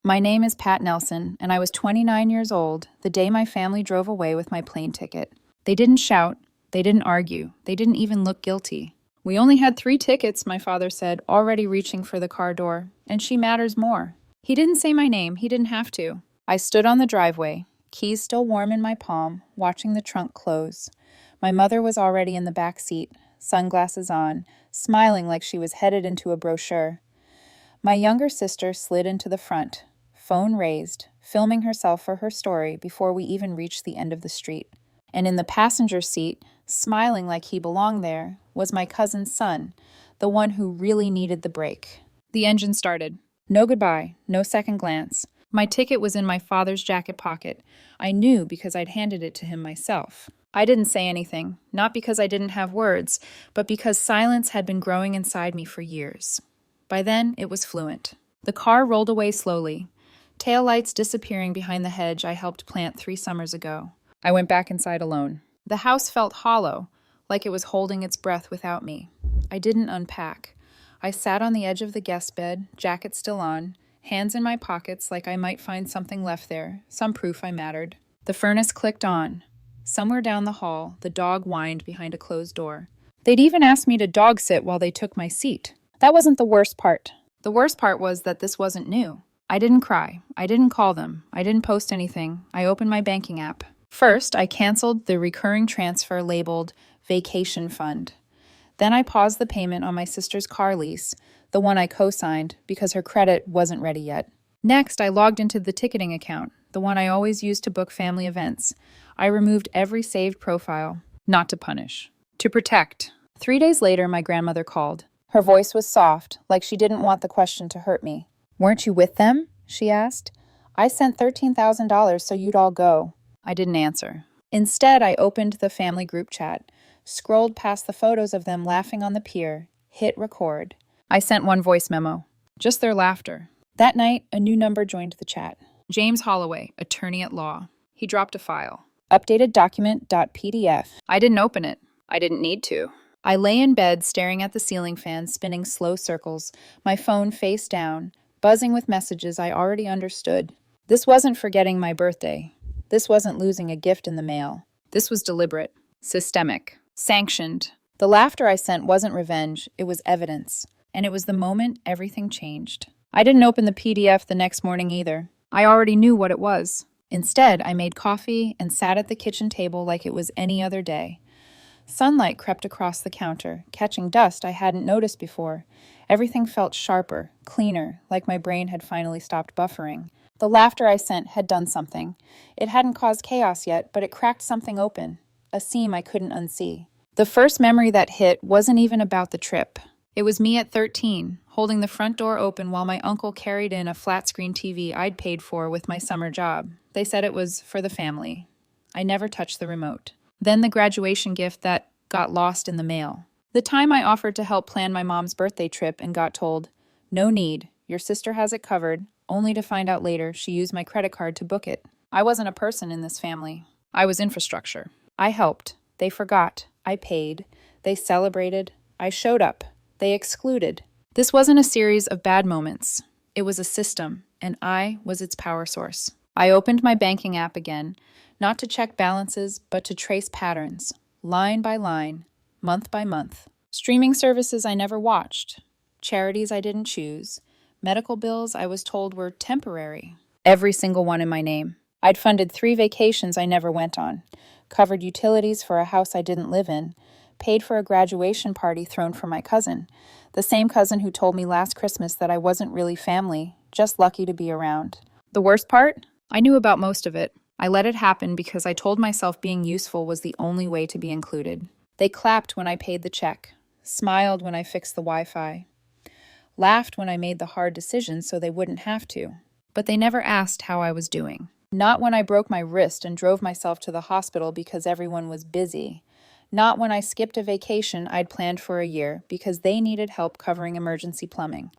My name is Pat Nelson, and I was 29 years old the day my family drove away with my plane ticket. They didn't shout, they didn't argue, they didn't even look guilty. We only had 3 tickets, my father said, already reaching for the car door, and she matters more. He didn't say my name, he didn't have to. I stood on the driveway, keys still warm in my palm, watching the trunk close. My mother was already in the back seat, sunglasses on, smiling like she was headed into a brochure. My younger sister slid into the front, phone raised, filming herself for her story before we even reached the end of the street. And in the passenger seat, smiling like he belonged there, was my cousin's son, the one who really needed the break. The engine started. No goodbye, no second glance. My ticket was in my father's jacket pocket. I knew because I'd handed it to him myself. I didn't say anything, not because I didn't have words, but because silence had been growing inside me for years. By then, it was fluent. The car rolled away slowly, taillights disappearing behind the hedge I helped plant 3 summers ago. I went back inside alone. The house felt hollow, like it was holding its breath without me. I didn't unpack. I sat on the edge of the guest bed, jacket still on, hands in my pockets like I might find something left there, some proof I mattered. The furnace clicked on. Somewhere down the hall, the dog whined behind a closed door. They'd even asked me to dog sit while they took my seat. That wasn't the worst part. The worst part was that this wasn't new. I didn't cry. I didn't call them. I didn't post anything. I opened my banking app. First, I canceled the recurring transfer labeled Vacation Fund. Then I paused the payment on my sister's car lease, the one I co-signed because her credit wasn't ready yet. Next, I logged into the ticketing account, the one I always used to book family events. I removed every saved profile, not to punish, to protect. 3 days later, my grandmother called. Her voice was soft, like she didn't want the question to hurt me. "Weren't you with them?" she asked. "I sent $13,000 so you'd all go." I didn't answer. Instead, I opened the family group chat, scrolled past the photos of them laughing on the pier, hit record. I sent one voice memo. Just their laughter. That night, a new number joined the chat. James Holloway, attorney at law. He dropped a file. Updated document.pdf. I didn't open it. I didn't need to. I lay in bed staring at the ceiling fan spinning slow circles, my phone face down, buzzing with messages I already understood. This wasn't forgetting my birthday. This wasn't losing a gift in the mail. This was deliberate, systemic, sanctioned. The laughter I sent wasn't revenge, it was evidence. And it was the moment everything changed. I didn't open the PDF the next morning either. I already knew what it was. Instead, I made coffee and sat at the kitchen table like it was any other day. Sunlight crept across the counter, catching dust I hadn't noticed before. Everything felt sharper, cleaner, like my brain had finally stopped buffering. The laughter I sent had done something. It hadn't caused chaos yet, but it cracked something open, a seam I couldn't unsee. The first memory that hit wasn't even about the trip. It was me at 13, holding the front door open while my uncle carried in a flat-screen TV I'd paid for with my summer job. They said it was for the family. I never touched the remote. Then the graduation gift that got lost in the mail. The time I offered to help plan my mom's birthday trip and got told, "No need, your sister has it covered," only to find out later she used my credit card to book it. I wasn't a person in this family. I was infrastructure. I helped. They forgot. I paid. They celebrated. I showed up. They excluded. This wasn't a series of bad moments. It was a system, and I was its power source. I opened my banking app again, not to check balances, but to trace patterns, line by line, month by month. Streaming services I never watched, charities I didn't choose, medical bills I was told were temporary. Every single one in my name. I'd funded 3 vacations I never went on, covered utilities for a house I didn't live in, paid for a graduation party thrown for my cousin, the same cousin who told me last Christmas that I wasn't really family, just lucky to be around. The worst part? I knew about most of it. I let it happen because I told myself being useful was the only way to be included. They clapped when I paid the check, smiled when I fixed the Wi-Fi, laughed when I made the hard decisions so they wouldn't have to. But they never asked how I was doing. Not when I broke my wrist and drove myself to the hospital because everyone was busy. Not when I skipped a vacation I'd planned for a year because they needed help covering emergency plumbing.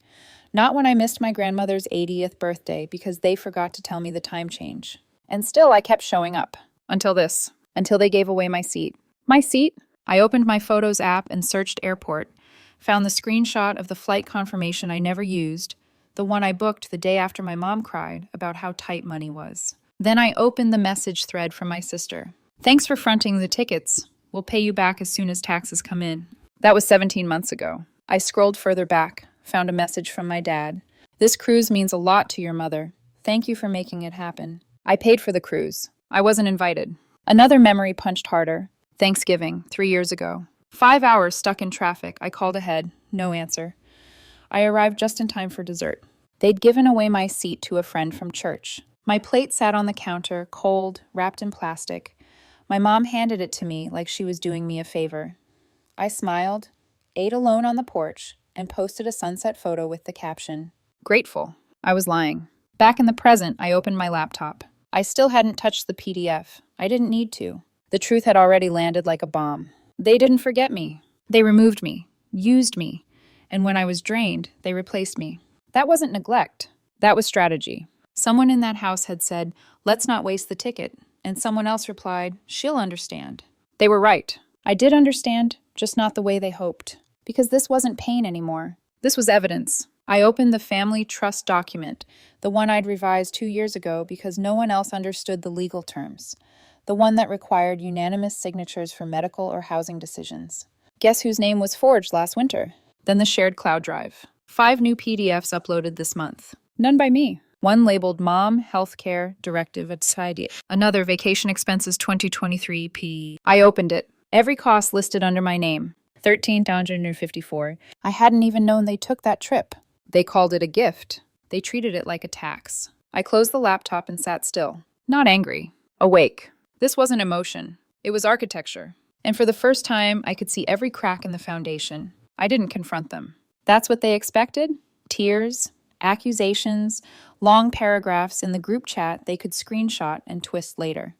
Not when I missed my grandmother's 80th birthday because they forgot to tell me the time change. And still I kept showing up. Until they gave away my seat. My seat? I opened my Photos app and searched airport, found the screenshot of the flight confirmation I never used, the one I booked the day after my mom cried about how tight money was. Then I opened the message thread from my sister. Thanks for fronting the tickets. We'll pay you back as soon as taxes come in. That was 17 months ago. I scrolled further back, found a message from my dad. This cruise means a lot to your mother. Thank you for making it happen. I paid for the cruise. I wasn't invited. Another memory punched harder. Thanksgiving, 3 years ago. 5 hours stuck in traffic. I called ahead. No answer. I arrived just in time for dessert. They'd given away my seat to a friend from church. My plate sat on the counter, cold, wrapped in plastic. My mom handed it to me like she was doing me a favor. I smiled, ate alone on the porch, and posted a sunset photo with the caption, "Grateful." I was lying. Back in the present, I opened my laptop. I still hadn't touched the PDF. I didn't need to. The truth had already landed like a bomb. They didn't forget me. They removed me, used me, and when I was drained, they replaced me. That wasn't neglect. That was strategy. Someone in that house had said, "Let's not waste the ticket," and someone else replied, "She'll understand." They were right. I did understand, just not the way they hoped. Because this wasn't pain anymore. This was evidence. I opened the family trust document, the one I'd revised 2 years ago because no one else understood the legal terms, the one that required unanimous signatures for medical or housing decisions. Guess whose name was forged last winter? Then the shared cloud drive. 5 new PDFs uploaded this month. None by me. One labeled Mom, Healthcare, Directive at Side. Another Vacation Expenses 2023 P. I opened it. Every cost listed under my name. $13,254. I hadn't even known they took that trip. They called it a gift. They treated it like a tax. I closed the laptop and sat still. Not angry. Awake. This wasn't emotion. It was architecture. And for the first time, I could see every crack in the foundation. I didn't confront them. That's what they expected? Tears, accusations, long paragraphs in the group chat they could screenshot and twist later.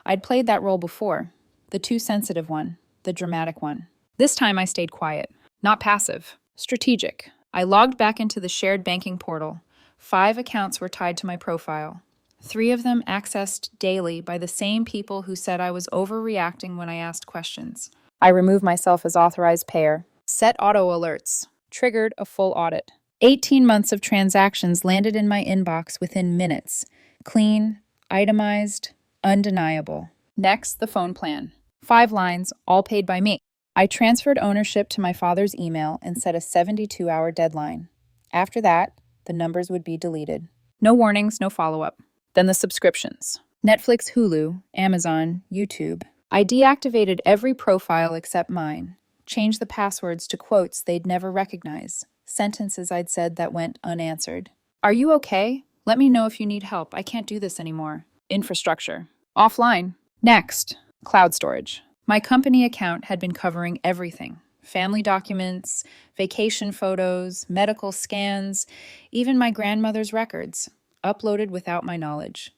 I'd played that role before. The too sensitive one. The dramatic one. This time I stayed quiet. Not passive. Strategic. I logged back into the shared banking portal. 5 accounts were tied to my profile. 3 of them accessed daily by the same people who said I was overreacting when I asked questions. I removed myself as authorized payer. Set auto alerts. Triggered a full audit. 18 months of transactions landed in my inbox within minutes. Clean, itemized, undeniable. Next, the phone plan. 5 lines, all paid by me. I transferred ownership to my father's email and set a 72-hour deadline. After that, the numbers would be deleted. No warnings, no follow-up. Then the subscriptions. Netflix, Hulu, Amazon, YouTube. I deactivated every profile except mine. Changed the passwords to quotes they'd never recognize. Sentences I'd said that went unanswered. Are you okay? Let me know if you need help. I can't do this anymore. Infrastructure. Offline. Next. Cloud storage. My company account had been covering everything. Family documents, vacation photos, medical scans, even my grandmother's records, uploaded without my knowledge.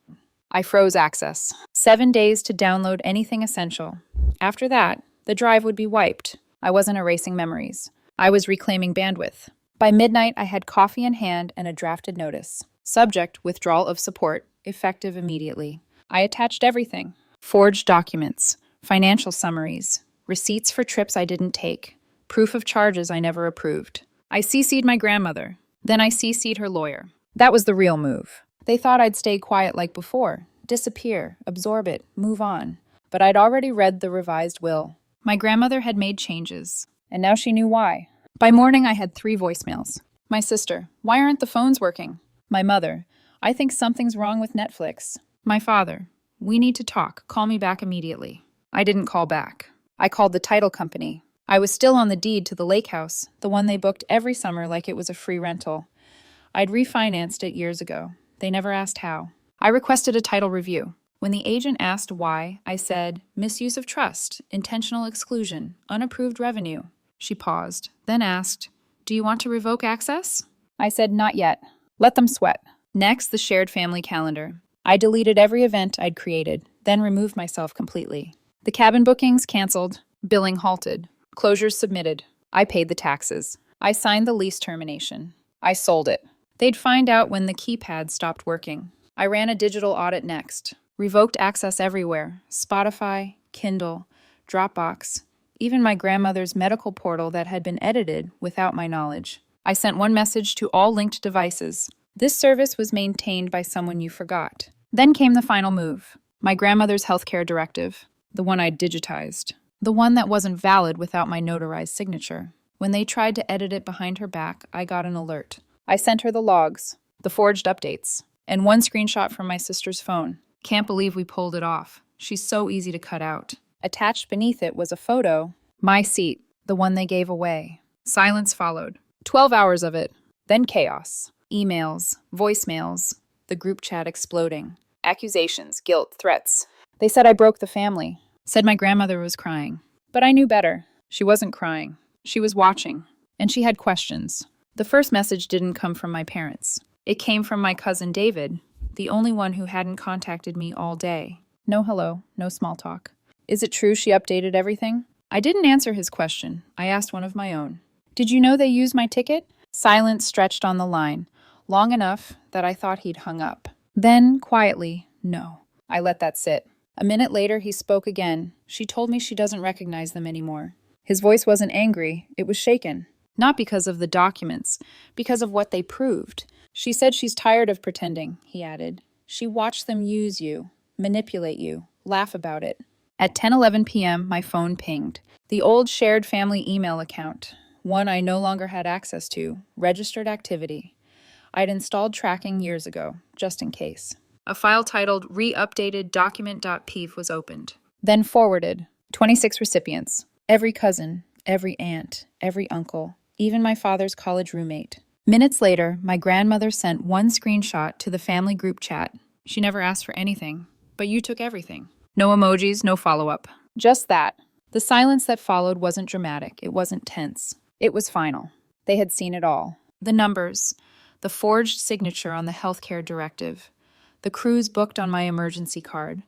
I froze access. 7 days to download anything essential. After that, the drive would be wiped. I wasn't erasing memories. I was reclaiming bandwidth. By midnight, I had coffee in hand and a drafted notice. Subject, withdrawal of support, effective immediately. I attached everything. Forged documents, financial summaries, receipts for trips I didn't take, proof of charges I never approved. I CC'd my grandmother. Then I CC'd her lawyer. That was the real move. They thought I'd stay quiet like before, disappear, absorb it, move on. But I'd already read the revised will. My grandmother had made changes, and now she knew why. By morning, I had 3 voicemails. My sister, "Why aren't the phones working?" My mother, "I think something's wrong with Netflix." My father, "We need to talk. Call me back immediately." I didn't call back. I called the title company. I was still on the deed to the lake house, the one they booked every summer like it was a free rental. I'd refinanced it years ago. They never asked how. I requested a title review. When the agent asked why, I said, "Misuse of trust, intentional exclusion, unapproved revenue." She paused, then asked, "Do you want to revoke access?" I said, "Not yet. Let them sweat." Next, the shared family calendar. I deleted every event I'd created, then removed myself completely. The cabin bookings canceled, billing halted, closures submitted. I paid the taxes. I signed the lease termination. I sold it. They'd find out when the keypad stopped working. I ran a digital audit next. Revoked access everywhere. Spotify, Kindle, Dropbox, even my grandmother's medical portal that had been edited without my knowledge. I sent one message to all linked devices. This service was maintained by someone you forgot. Then came the final move. My grandmother's healthcare directive, the one I'd digitized, the one that wasn't valid without my notarized signature. When they tried to edit it behind her back, I got an alert. I sent her the logs, the forged updates, and one screenshot from my sister's phone. Can't believe we pulled it off. She's so easy to cut out. Attached beneath it was a photo. My seat, the one they gave away. Silence followed. 12 hours of it. Then chaos. Emails, voicemails, the group chat exploding. Accusations, guilt, threats. They said I broke the family. Said my grandmother was crying. But I knew better. She wasn't crying. She was watching. And she had questions. The first message didn't come from my parents. It came from my cousin David, the only one who hadn't contacted me all day. No hello, no small talk. Is it true she updated everything? I didn't answer his question. I asked one of my own. Did you know they used my ticket? Silence stretched on the line, long enough that I thought he'd hung up. Then, quietly, no. I let that sit. A minute later, he spoke again. She told me she doesn't recognize them anymore. His voice wasn't angry, it was shaken. Not because of the documents, because of what they proved. She said she's tired of pretending, he added. She watched them use you, manipulate you, laugh about it. At 10:11 p.m., my phone pinged. The old shared family email account, one I no longer had access to, registered activity. I'd installed tracking years ago, just in case. A file titled re-updated document.pv was opened. Then forwarded. 26 recipients. Every cousin, every aunt, every uncle, even my father's college roommate. Minutes later, my grandmother sent one screenshot to the family group chat. She never asked for anything, but you took everything. No emojis, no follow-up. Just that. The silence that followed wasn't dramatic. It wasn't tense. It was final. They had seen it all. The numbers, the forged signature on the healthcare directive, the cruise booked on my emergency card,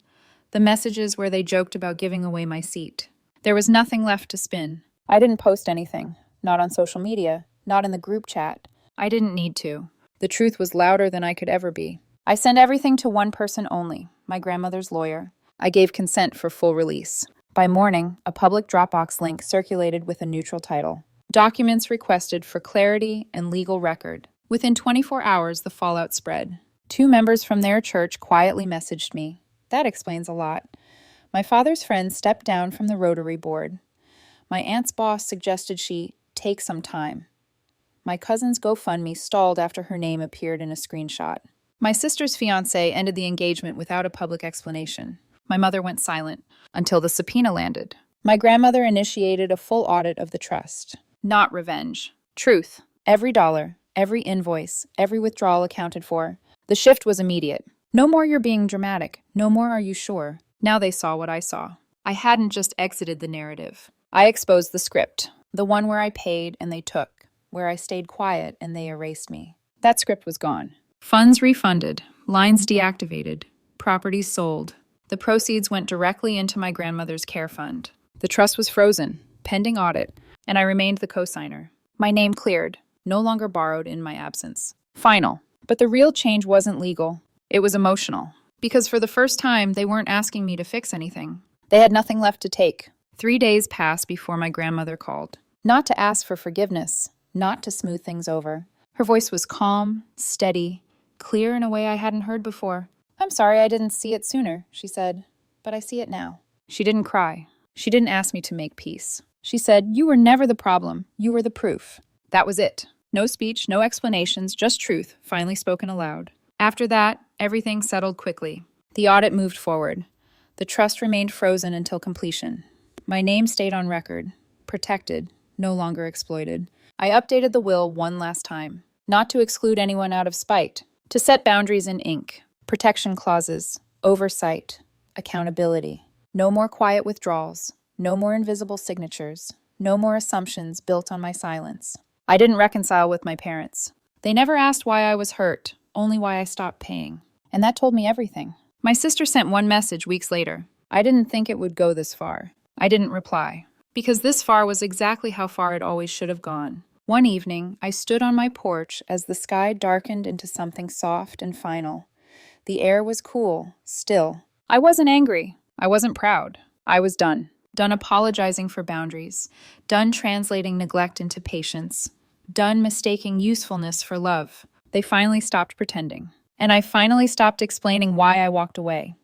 the messages where they joked about giving away my seat. There was nothing left to spin. I didn't post anything. Not on social media. Not in the group chat. I didn't need to. The truth was louder than I could ever be. I sent everything to one person only, my grandmother's lawyer. I gave consent for full release. By morning, a public Dropbox link circulated with a neutral title. Documents requested for clarity and legal record. Within 24 hours, the fallout spread. 2 members from their church quietly messaged me. That explains a lot. My father's friend stepped down from the Rotary Board. My aunt's boss suggested she take some time. My cousin's GoFundMe stalled after her name appeared in a screenshot. My sister's fiancé ended the engagement without a public explanation. My mother went silent until the subpoena landed. My grandmother initiated a full audit of the trust. Not revenge. Truth. Every dollar, every invoice, every withdrawal accounted for. The shift was immediate. No more you're being dramatic. No more are you sure. Now they saw what I saw. I hadn't just exited the narrative. I exposed the script. The one where I paid and they took. Where I stayed quiet and they erased me. That script was gone. Funds refunded. Lines deactivated. Properties sold. The proceeds went directly into my grandmother's care fund. The trust was frozen, pending audit, and I remained the cosigner. My name cleared, no longer borrowed in my absence. Final. But the real change wasn't legal. It was emotional. Because for the first time, they weren't asking me to fix anything. They had nothing left to take. 3 days passed before my grandmother called. Not to ask for forgiveness, not to smooth things over. Her voice was calm, steady, clear in a way I hadn't heard before. "I'm sorry I didn't see it sooner," she said, "but I see it now." She didn't cry. She didn't ask me to make peace. She said, "You were never the problem. You were the proof." That was it. No speech, no explanations, just truth, finally spoken aloud. After that, everything settled quickly. The audit moved forward. The trust remained frozen until completion. My name stayed on record, protected, no longer exploited. I updated the will one last time, not to exclude anyone out of spite, to set boundaries in ink. Protection clauses, oversight, accountability. No more quiet withdrawals, no more invisible signatures, no more assumptions built on my silence. I didn't reconcile with my parents. They never asked why I was hurt, only why I stopped paying. And that told me everything. My sister sent one message weeks later. I didn't think it would go this far. I didn't reply, because this far was exactly how far it always should have gone. One evening, I stood on my porch as the sky darkened into something soft and final. The air was cool, still. I wasn't angry. I wasn't proud. I was done. Done apologizing for boundaries. Done translating neglect into patience. done mistaking usefulness for love. They finally stopped pretending. And I finally stopped explaining why I walked away.